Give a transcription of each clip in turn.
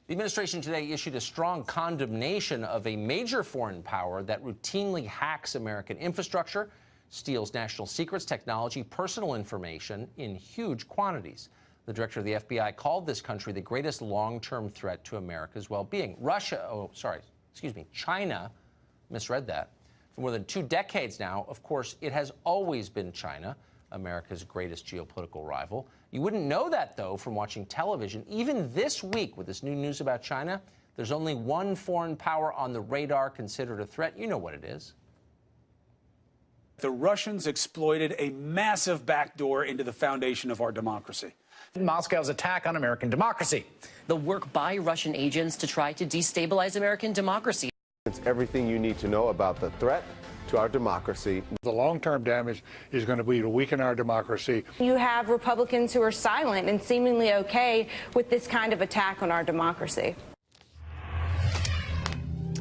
The administration today issued a strong condemnation of a major foreign power that routinely hacks American infrastructure, steals national secrets, technology, personal information in huge quantities. The director of the FBI called this country the greatest long-term threat to America's well-being. China misread that. For more than 2 decades now, of course, it has always been China, America's greatest geopolitical rival. You wouldn't know that, though, from watching television. Even this week, with this new news about China, there's only one foreign power on the radar considered a threat. You know what it is. The Russians exploited a massive backdoor into the foundation of our democracy. Moscow's attack on American democracy. The work by Russian agents to try to destabilize American democracy. It's everything you need to know about the threat to our democracy. The long-term damage is going to be to weaken our democracy. You have Republicans who are silent and seemingly okay with this kind of attack on our democracy.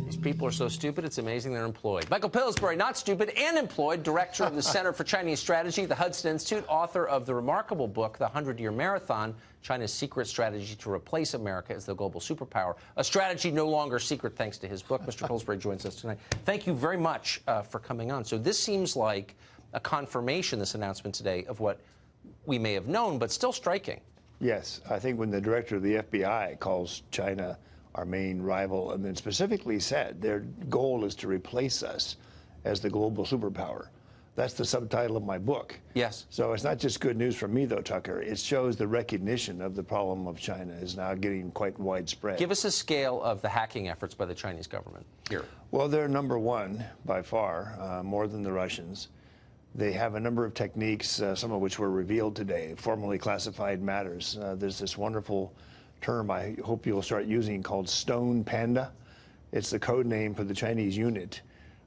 These people are so stupid, it's amazing they're employed. Michael Pillsbury, not stupid and employed, director of the Center for Chinese Strategy, the Hudson Institute, author of the remarkable book, The 100-Year Marathon, China's Secret Strategy to Replace America as the Global Superpower, a strategy no longer secret thanks to his book. Mr. Pillsbury joins us tonight. Thank you very much for coming on. So this seems like a confirmation, this announcement today, of what we may have known, but still striking. Yes, I think when the director of the FBI calls China our main rival, and then specifically said their goal is to replace us as the global superpower. That's the subtitle of my book. Yes. So it's not just good news for me, though, Tucker. It shows the recognition of the problem of China is now getting quite widespread. Give us a scale of the hacking efforts by the Chinese government here. Well, they're number one by far, more than the Russians. They have a number of techniques, some of which were revealed today, formally classified matters. There's this wonderful term I hope you'll start using called Stone Panda. It's the code name for the Chinese unit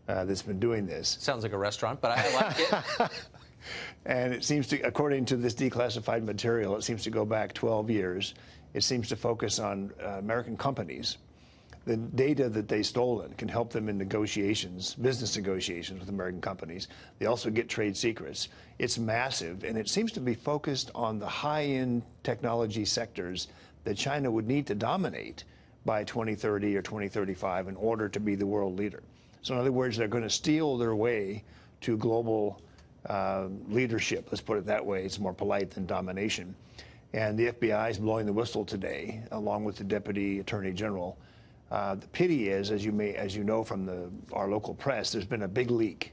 that's been doing this. Sounds like a restaurant, but I like it. And it seems to, according to this declassified material, it seems to go back 12 years. It seems to focus on American companies. The data that they've stolen can help them in negotiations, business negotiations with American companies. They also get trade secrets. It's massive, and it seems to be focused on the high-end technology sectors that China would need to dominate by 2030 or 2035 in order to be the world leader. So in other words, they're going to steal their way to global leadership. Let's put it that way. It's more polite than domination. And the FBI is blowing the whistle today, along with the Deputy Attorney General. The pity is, as you know from our local press, there's been a big leak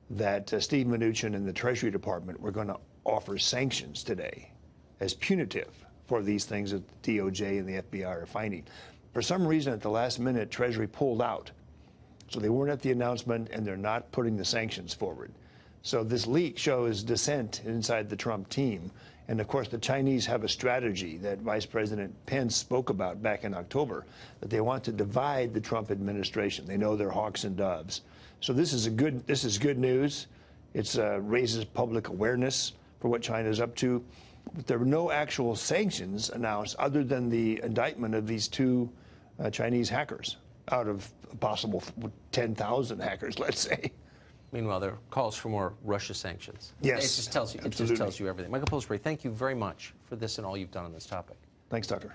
that Steve Mnuchin and the Treasury Department were going to offer sanctions today as punitive for these things that the DOJ and the FBI are finding. For some reason, at the last minute, Treasury pulled out. So they weren't at the announcement, and they're not putting the sanctions forward. So this leak shows dissent inside the Trump team. And of course, the Chinese have a strategy that Vice President Pence spoke about back in October, that they want to divide the Trump administration. They know they're hawks and doves. So this is good news. It raises public awareness for what China is up to. But there were no actual sanctions announced other than the indictment of these 2 Chinese hackers out of a possible 10,000 hackers, let's say. Meanwhile, there are calls for more Russia sanctions. Yes, it just tells you everything. Michael Pillsbury, thank you very much for this and all you've done on this topic. Thanks, Tucker.